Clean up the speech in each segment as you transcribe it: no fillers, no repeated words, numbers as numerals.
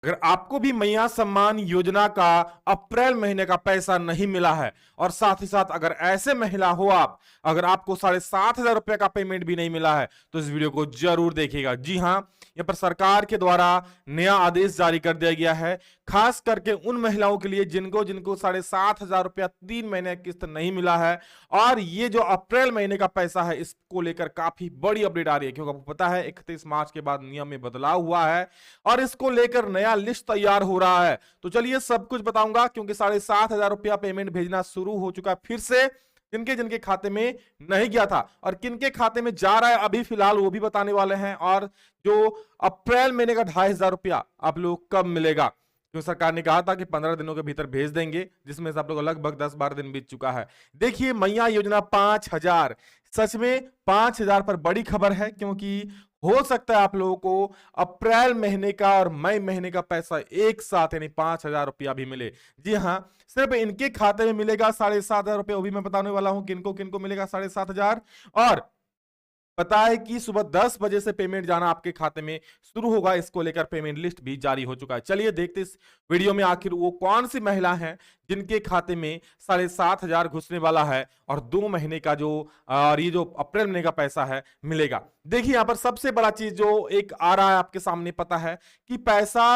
अगर आपको भी मैया सम्मान योजना का अप्रैल महीने का पैसा नहीं मिला है और साथ ही साथ अगर ऐसे महिला हो आप, अगर आपको 7,500 रुपए का पेमेंट भी नहीं मिला है तो इस वीडियो को जरूर देखिएगा। जी हां, यहां पर सरकार के द्वारा नया आदेश जारी कर दिया गया है, खास करके उन महिलाओं के लिए जिनको जिनको 7,500 रुपया 3 महीने की किस्त नहीं मिला है। और ये जो अप्रैल महीने का पैसा है इसको लेकर काफी बड़ी अपडेट आ रही है, क्योंकि आपको पता है 31 मार्च के बाद नियम में बदलाव हुआ है और इसको लेकर नया लिस्ट तैयार हो रहा है। तो चलिए सब कुछ बताऊंगा, क्योंकि 7,500 रुपया पेमेंट भेजना शुरू हो चुका है फिर से, जिनके जिनके खाते में नहीं गया था और किनके खाते में जा रहा है अभी फिलहाल वो भी बताने वाले हैं। और जो अप्रैल महीने का 2,500 रुपया आप लोग कब मिलेगा, क्योंकि सरकार ने कहा था कि 15 दिनों के भीतर भेज देंगे, जिसमें से आप लोग लगभग 10-12 दिन बीत चुका है। देखिए मैया योजना 5,000, सच में 5,000 पर बड़ी खबर है, क्योंकि हो सकता है आप लोगों को अप्रैल महीने का और मई महीने का पैसा एक साथ यानी 5,000 रुपया भी मिले। जी हाँ, सिर्फ इनके खाते में मिलेगा 7,500 रुपए, वो भी मैं बताने वाला हूं किनको किनको मिलेगा 7,500। और पता है कि सुबह 10 बजे से पेमेंट जाना आपके खाते में शुरू होगा, इसको लेकर पेमेंट लिस्ट भी जारी हो चुका है। चलिए देखते इस वीडियो में आखिर वो कौन सी महिला है जिनके खाते में 7,500 घुसने वाला है और 2 महीने का जो और ये जो अप्रैल महीने का पैसा है मिलेगा। देखिए यहां पर सबसे बड़ा चीज जो एक आ रहा है आपके सामने, पता है कि पैसा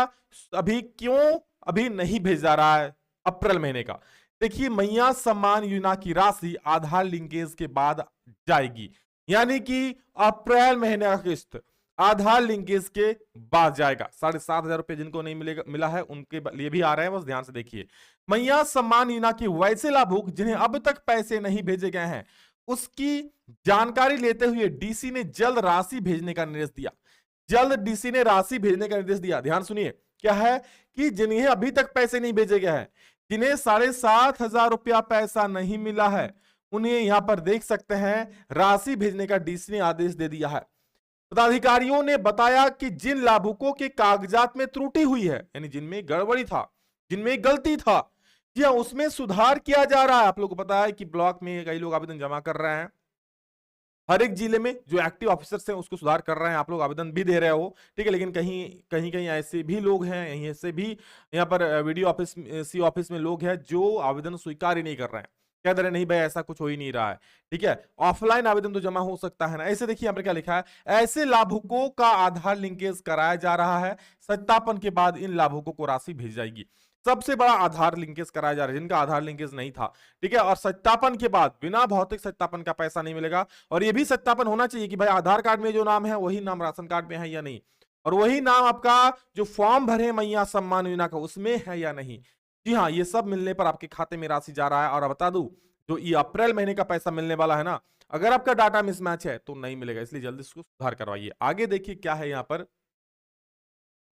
अभी क्यों अभी नहीं भेजा रहा है अप्रैल महीने का। देखिए मैया सम्मान योजना की राशि आधार लिंकेज के बाद जाएगी, यानी कि अप्रैल महीने का किस्त आधार लिंकेज के बाद जाएगा। 7,500 रुपए जिनको नहीं मिला है उनके लिए भी आ रहे हैं, बस ध्यान से देखिए। मैया सम्मान योजना के वैसे लाभुक जिन्हें अब तक पैसे नहीं भेजे गए हैं, उसकी जानकारी लेते हुए डीसी ने जल्द राशि भेजने का निर्देश दिया। जल्द डीसी ने राशि भेजने का निर्देश दिया, ध्यान सुनिए। क्या है कि जिन्हें अभी तक पैसे नहीं भेजे गए हैं, जिन्हें 7,500 रुपया पैसा नहीं मिला है, उन्हें यहां पर देख सकते हैं राशि भेजने का डीसी ने आदेश दे दिया है। पदाधिकारियों ने बताया कि जिन लाभुकों के कागजात में त्रुटि हुई है, यानी जिनमें गड़बड़ी था, जिनमें गलती था, जी हाँ, उसमें सुधार किया जा रहा है। आप लोगों को पता है कि ब्लॉक में कई लोग आवेदन जमा कर रहे हैं, हर एक जिले में जो एक्टिव ऑफिसर्स हैं उसको सुधार कर रहे हैं, आप लोग आवेदन भी दे रहे हो, ठीक है। लेकिन कहीं कहीं कहीं ऐसे भी लोग हैं, यहीं ऐसे भी यहाँ पर वीडियो ऑफिस सी ऑफिस में लोग हैं जो आवेदन स्वीकार ही नहीं कर रहे हैं, कह रहे नहीं भाई ऐसा कुछ हो ही नहीं रहा है, ठीक है। ऑफलाइन आवेदन तो जमा हो सकता है ना। ऐसे देखिए यहाँ पर क्या लिखा है, ऐसे लाभुकों का आधार लिंकेज कराया जा रहा है, सत्यापन के बाद इन लाभुकों को राशि भेज जाएगी। सबसे बड़ा आधार लिंकेज कराया जा रहा है जिनका आधार लिंकेज नहीं था, ठीक है। और सत्यापन के बाद बिना भौतिक सत्यापन का पैसा नहीं मिलेगा। और यह भी सत्यापन होना चाहिए कि भाई आधार कार्ड में जो नाम है वही नाम राशन कार्ड में है या नहीं, और वही नाम आपका जो फॉर्म भरे मैया सम्मान योजना का उसमें है या नहीं। जी हाँ, ये सब मिलने पर आपके खाते में राशि जा रहा है। और बता दूं, जो ये अप्रैल महीने का पैसा मिलने वाला है ना, अगर आपका डाटा मिसमैच है तो नहीं मिलेगा, इसलिए जल्दी इसको सुधार करवाइए। आगे देखिए क्या है यहाँ पर,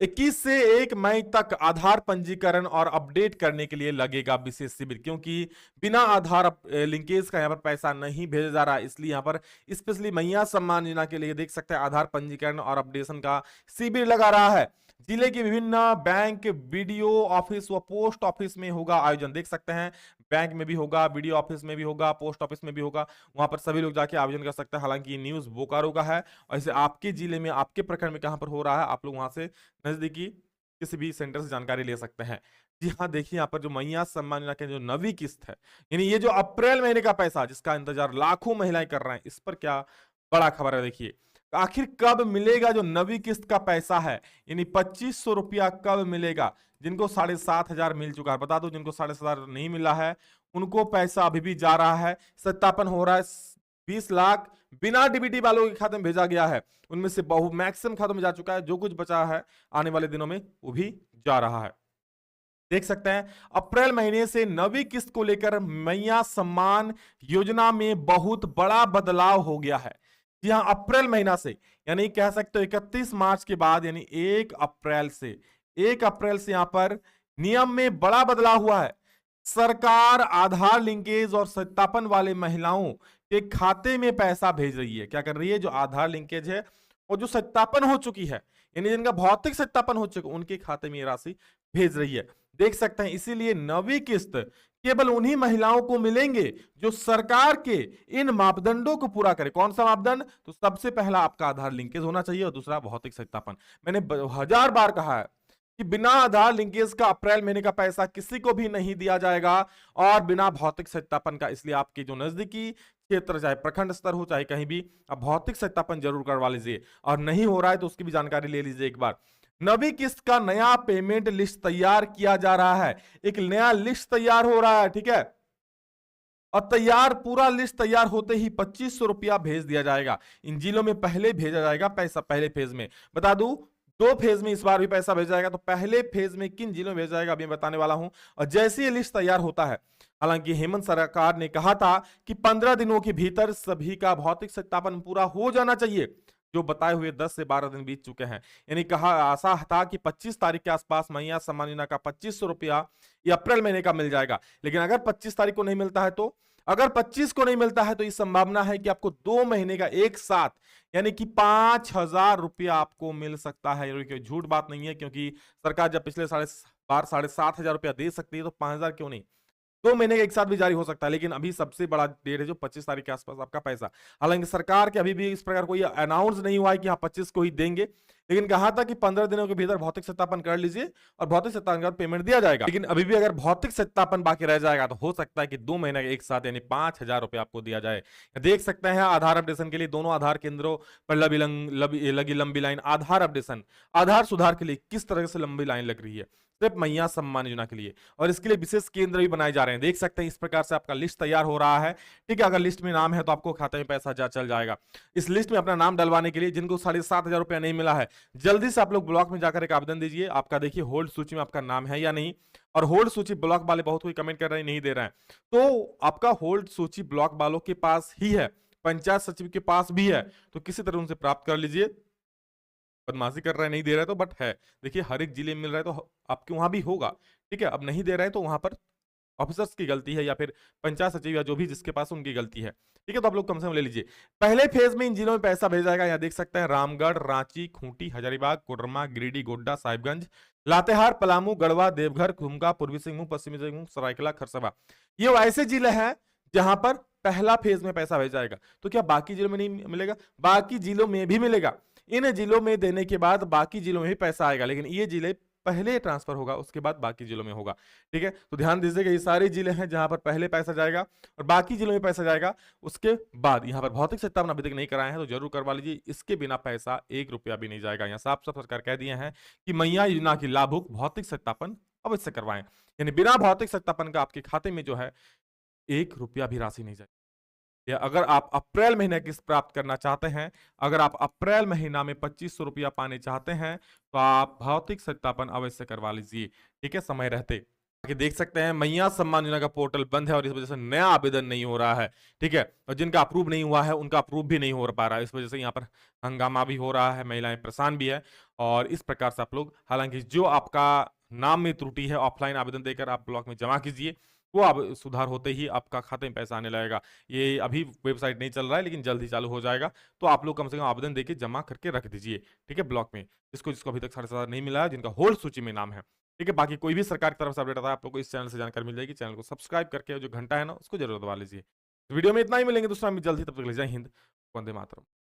21 से 1 मई तक आधार पंजीकरण और अपडेट करने के लिए लगेगा विशेष शिविर, क्योंकि बिना आधार लिंकेज का यहाँ पर पैसा नहीं भेजा जा रहा है, इसलिए यहाँ पर स्पेशली मैया सम्मान योजना के लिए देख सकते हैं आधार पंजीकरण और अपडेशन का शिविर लगा रहा है। जिले के विभिन्न बैंक, बीडीओ ऑफिस व पोस्ट ऑफिस में होगा आयोजन, देख सकते हैं बैंक में भी होगा, बीडीओ ऑफिस में भी होगा, पोस्ट ऑफिस में भी होगा, वहां पर सभी लोग जाके आयोजन कर सकते हैं। हालांकि ये न्यूज बोकारो का है, और इसे आपके जिले में आपके प्रखंड में कहां पर हो रहा है आप लोग वहां से नजदीकी किसी भी सेंटर से जानकारी ले सकते हैं। जी हाँ, देखिए यहाँ पर जो मैया सम्मान योजना की जो नवी किस्त है, यानी ये जो अप्रैल महीने का पैसा जिसका इंतजार लाखों महिलाएं कर रहे हैं, इस पर क्या बड़ा खबर है। देखिए आखिर कब मिलेगा जो नवी किस्त का पैसा है, यानी 2,500 रुपया कब मिलेगा। जिनको 7,500 मिल चुका है, बता दो जिनको 7,500 नहीं मिला है उनको पैसा अभी भी जा रहा है, सत्यापन हो रहा है। 20 लाख बिना डीबीटी वालों के खाते में भेजा गया है, उनमें से बहु मैक्सिमम खातों में जा चुका है, जो कुछ बचा है आने वाले दिनों में वो भी जा रहा है। देख सकते हैं अप्रैल महीने से नवी किस्त को लेकर मैया सम्मान योजना में बहुत बड़ा बदलाव हो गया है। जी हाँ, अप्रैल महीना से, यानी कह सकते हो 31 मार्च के बाद, यानी 1 अप्रैल से यहां पर नियम में बड़ा बदलाव हुआ है। सरकार आधार लिंकेज और सत्यापन वाले महिलाओं के खाते में पैसा भेज रही है। क्या कर रही है, जो आधार लिंकेज है और जो सत्यापन हो चुकी है, यानी जिनका भौतिक सत्यापन हो चुका, उनके खाते में ये राशि भेज रही है। देख सकते हैं इसीलिए नवी किस्त केवल उन्हीं महिलाओं को मिलेंगे जो सरकार के इन मापदंडों को पूरा करे। कौन सा मापदंड, तो सबसे पहला आपका आधार लिंकेज होना चाहिए और दूसरा भौतिक सत्यापन। मैंने 1000 बार कहा है कि बिना आधार लिंकेज का अप्रैल महीने का पैसा किसी को भी नहीं दिया जाएगा और बिना भौतिक सत्यापन का। इसलिए आपके जो नजदीकी क्षेत्र, चाहे प्रखंड स्तर हो चाहे कहीं भी, आप भौतिक सत्यापन जरूर करवा लीजिए। और नहीं हो रहा है तो उसकी भी जानकारी ले लीजिए एक बार। नवी किस्त का नया पेमेंट लिस्ट तैयार किया जा रहा है। एक नया लिस्ट तैयार हो रहा है, ठीक है। और पूरा लिस्ट तैयार होते ही 2500 रुपया भेज दिया जाएगा। इन जिलों में पहले भेजा जाएगा पैसा, पहले फेज में। बता दूं, 2 फेज में इस बार भी पैसा भेजा जाएगा। तो पहले फेज में किन जिलों में भेजा जाएगा अभी बताने वाला हूं। और जैसे ये लिस्ट तैयार होता है, हालांकि हेमंत सरकार ने कहा था कि 15 दिनों के भीतर सभी का भौतिक सत्यापन पूरा हो जाना चाहिए, जो बताए हुए 10 से 12 दिन बीत चुके हैं। यानी कहा, आशा था कि 25 तारीख के आसपास मैया सम्मान योजना का 2500 रुपया ये अप्रैल महीने का मिल जाएगा। लेकिन अगर 25 तारीख को नहीं मिलता है तो, अगर 25 को नहीं मिलता है तो ये संभावना है कि आपको 2 महीने का एक साथ, यानी कि 5000 रुपया आपको मिल सकता है। ये झूठ बात नहीं है, क्योंकि सरकार जब पिछले 7,500 रुपया दे सकती है तो 5000 क्यों नहीं, 2 महीने का एक साथ भी जारी हो सकता है। लेकिन अभी सबसे बड़ा डेट है जो 25 तारीख के आसपास आपका पैसा। हालांकि सरकार के अभी भी इस प्रकार कोई अनाउंस नहीं हुआ है कि हाँ 25 को ही देंगे, लेकिन कहा था कि 15 दिनों के भीतर भौतिक सत्यापन कर लीजिए और भौतिक सत्यापन कर पेमेंट दिया जाएगा। लेकिन अभी भी अगर भौतिक सत्यापन बाकी रह जाएगा तो हो सकता है कि 2 महीने के एक साथ यानी 5000 रुपया आपको दिया जाए। देख सकते हैं आधार अपडेशन के लिए दोनों आधार केंद्रों पर लगी लंबी लाइन। आधार अपडेशन, आधार सुधार के लिए किस तरह से लंबी लाइन लग रही है, सिर्फ मैया सम्मान योजना के लिए। और इसके लिए विशेष केंद्र भी बनाए जा रहे हैं। देख सकते हैं इस प्रकार से आपका लिस्ट तैयार हो रहा है, ठीक है। अगर लिस्ट में नाम है तो आपको खाते में पैसा चल जाएगा। इस लिस्ट में अपना नाम डलवाने के लिए जिनको 7500 रुपया नहीं मिला है, जल्दी से आप लोग ब्लॉक में जाकर एक आवेदन दीजिए। आपका देखिए होल्ड सूची में आपका नाम है या नहीं। और होल्ड सूची ब्लॉक वाले बहुत कोई कमेंट कर रहे हैं नहीं दे रहे हैं, तो आपका होल्ड सूची ब्लॉक वालों के पास ही है, पंचायत सचिव के पास भी है, तो किसी तरह उनसे प्राप्त कर लीजिए। बदमाशी कर रहा है नहीं दे रहा है तो, बट है देखिए हर एक जिले में मिल रहा है तो आपके वहां भी होगा, ठीक है। अब नहीं दे रहे हैं तो वहां पर ऑफिसर्स की गलती है या फिर पंचायत सचिव या जो भी जिसके पास उनकी गलती है, ठीक है। तो आप लोग कम से कम ले लीजिए। पहले फेज में इन जिलों में पैसा भेजा जाएगा। यहाँ देख सकते हैं रामगढ़, रांची, खूंटी, हजारीबाग, कोडरमा, गिरिडीह, गोड्डा, साहिबगंज, लातेहार, पलामू, गढ़वा, देवघर, दुमका, पूर्वी सिंहभूम, पश्चिमी सिंहभूम, सरायकेला, खरसवा। ये ऐसे जिले हैं जहां पर पहला फेज में पैसा भेजा जाएगा। तो क्या बाकी जिलों में नहीं मिलेगा? बाकी जिलों में भी मिलेगा। इन जिलों में देने के बाद बाकी जिलों में भी पैसा आएगा, लेकिन ये जिले पहले ट्रांसफर होगा, उसके बाद बाकी जिलों में होगा, ठीक है। तो ध्यान दीजिएगा ये सारे जिले हैं जहां पर पहले पैसा जाएगा और बाकी जिलों में पैसा जाएगा उसके बाद। यहाँ पर भौतिक सत्यापन अभी तक नहीं कराए हैं तो जरूर करवा लीजिए। इसके बिना पैसा 1 रुपया भी नहीं जाएगा। यहाँ साफ साफ सरकार कह दिए हैं कि मैया योजना की लाभुक भौतिक सत्यापन अवश्य करवाएं, यानी बिना भौतिक सत्यापन का आपके खाते में जो है 1 रुपया भी राशि नहीं जाएगी। या अगर आप अप्रैल महीने किस्त प्राप्त करना चाहते हैं, अगर आप अप्रैल महीना में 2500 रुपया पाने चाहते हैं तो आप भौतिक सत्यापन अवश्य करवा लीजिए, ठीक है, समय रहते। कि देख सकते हैं मैया सम्मान योजना का पोर्टल बंद है और इस वजह से नया आवेदन नहीं हो रहा है, ठीक है। और जिनका अप्रूव नहीं हुआ है उनका अप्रूव भी नहीं हो पा रहा है, इस वजह से यहाँ पर हंगामा भी हो रहा है, महिलाएं परेशान भी है। और इस प्रकार से आप लोग, हालांकि जो आपका नाम में त्रुटि है, ऑफलाइन आवेदन देकर आप ब्लॉक में जमा कीजिए, वो अब सुधार होते ही आपका खाते में पैसा आने लगेगा। ये अभी वेबसाइट नहीं चल रहा है लेकिन जल्द ही चालू हो जाएगा, तो आप लोग कम से कम आवेदन देके जमा करके रख दीजिए, ठीक है, ब्लॉक में। जिसको अभी तक 7,500 नहीं मिला है, जिनका होल्ड सूची में नाम है, ठीक है। बाकी कोई भी सरकार की तरफ से अपडेट आता है आप लोग को इस चैनल से जानकारी मिल जाएगी। चैनल को सब्सक्राइब करके जो घंटा है ना उसको जरूर दबा लीजिए। वीडियो में इतना ही, मिलेंगे दूसरा में जल्द ही, तब तक ले जय हिंद, वंदे मातरम।